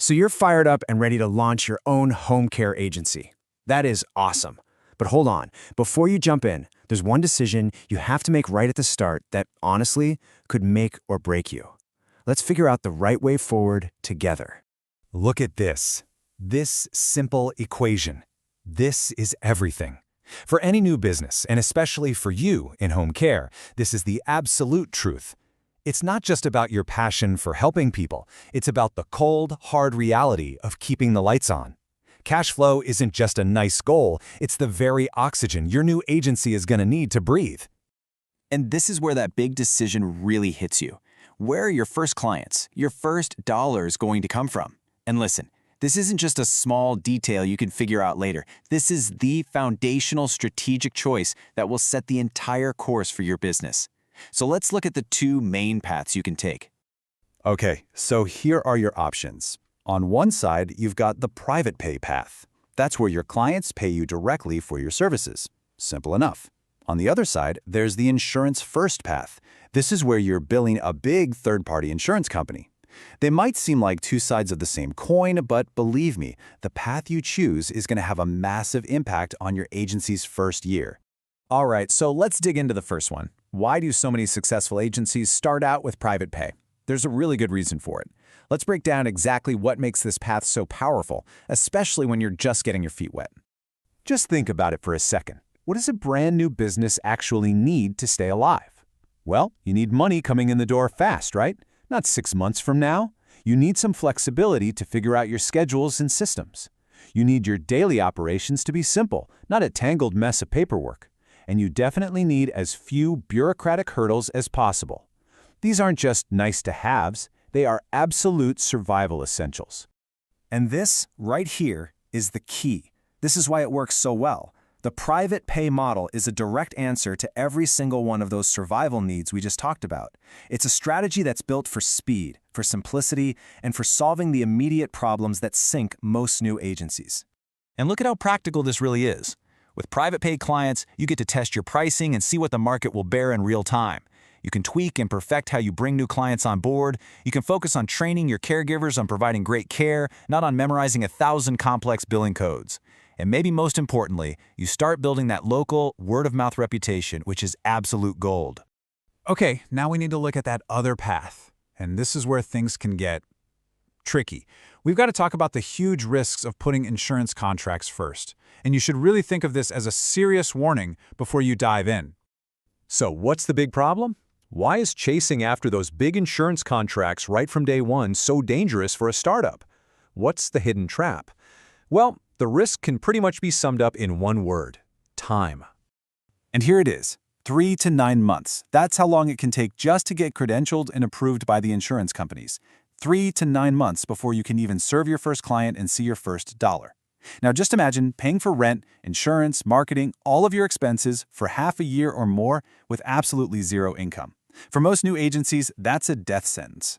So you're fired up and ready to launch your own home care agency. That is awesome. But hold on, before you jump in, there's one decision you have to make right at the start that, honestly, could make or break you. Let's figure out the right way forward together. Look at this. This simple equation. This is everything. For any new business, and especially for you in home care, this is the absolute truth. It's not just about your passion for helping people. It's about the cold, hard reality of keeping the lights on. Cash flow isn't just a nice goal, it's the very oxygen your new agency is going to need to breathe. And this is where that big decision really hits you. Where are your first clients, your first dollars going to come from? And listen, this isn't just a small detail you can figure out later. This is the foundational strategic choice that will set the entire course for your business. So let's look at the two main paths you can take. Okay, so here are your options. On one side, you've got the private pay path. That's where your clients pay you directly for your services. Simple enough. On the other side, there's the insurance first path. This is where you're billing a big third-party insurance company. They might seem like two sides of the same coin, but believe me, the path you choose is going to have a massive impact on your agency's first year. All right, so let's dig into the first one. Why do so many successful agencies start out with private pay? There's a really good reason for it. Let's break down exactly what makes this path so powerful, especially when you're just getting your feet wet. Just think about it for a second. What does a brand new business actually need to stay alive? Well, you need money coming in the door fast, right? Not 6 months from now. You need some flexibility to figure out your schedules and systems. You need your daily operations to be simple, not a tangled mess of paperwork. And you definitely need as few bureaucratic hurdles as possible. These aren't just nice-to-haves, they are absolute survival essentials. And this, right here, is the key. This is why it works so well. The private pay model is a direct answer to every single one of those survival needs we just talked about. It's a strategy that's built for speed, for simplicity, and for solving the immediate problems that sink most new agencies. And look at how practical this really is. With private pay clients, you get to test your pricing and see what the market will bear in real time. You can tweak and perfect how you bring new clients on board. You can focus on training your caregivers on providing great care, not on memorizing 1,000 complex billing codes. And maybe most importantly, you start building that local, word-of-mouth reputation, which is absolute gold. Okay, now we need to look at that other path. And this is where things can get tricky. We've got to talk about the huge risks of putting insurance contracts first. And you should really think of this as a serious warning before you dive in. So what's the big problem? Why is chasing after those big insurance contracts right from day one so dangerous for a startup? What's the hidden trap? Well, the risk can pretty much be summed up in one word: time. And here it is, 3 to 9 months. That's how long it can take just to get credentialed and approved by the insurance companies. 3 to 9 months before you can even serve your first client and see your first dollar. Now just imagine paying for rent, insurance, marketing, all of your expenses for half a year or more with absolutely zero income. For most new agencies, that's a death sentence.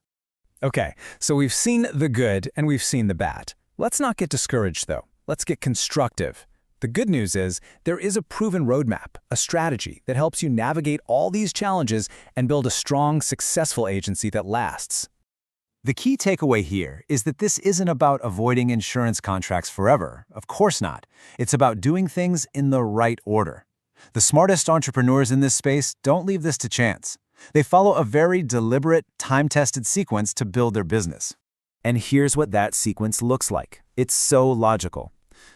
Okay, so we've seen the good and we've seen the bad. Let's not get discouraged, though. Let's get constructive. The good news is there is a proven roadmap, a strategy that helps you navigate all these challenges and build a strong, successful agency that lasts. The key takeaway here is that this isn't about avoiding insurance contracts forever. Of course not. It's about doing things in the right order. The smartest entrepreneurs in this space don't leave this to chance. They follow a very deliberate, time-tested sequence to build their business. And here's what that sequence looks like. It's so logical.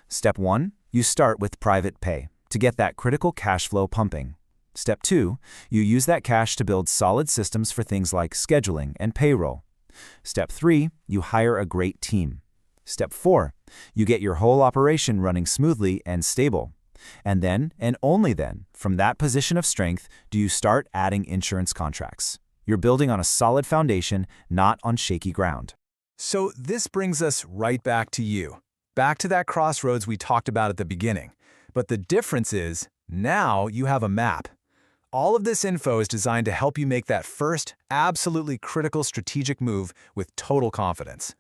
Step 1, you start with private pay to get that critical cash flow pumping. Step 2, you use that cash to build solid systems for things like scheduling and payroll. Step 3, you hire a great team. Step 4, you get your whole operation running smoothly and stable. And then, and only then, from that position of strength, do you start adding insurance contracts. You're building on a solid foundation, not on shaky ground. So this brings us right back to you, back to that crossroads we talked about at the beginning. But the difference is, now you have a map. All of this info is designed to help you make that first, absolutely critical strategic move with total confidence.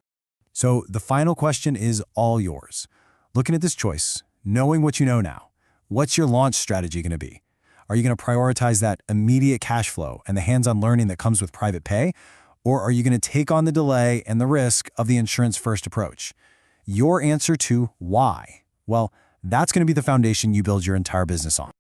So the final question is all yours. Looking at this choice, knowing what you know now, what's your launch strategy going to be? Are you going to prioritize that immediate cash flow and the hands-on learning that comes with private pay? Or are you going to take on the delay and the risk of the insurance-first approach? Your answer to why? Well, that's going to be the foundation you build your entire business on.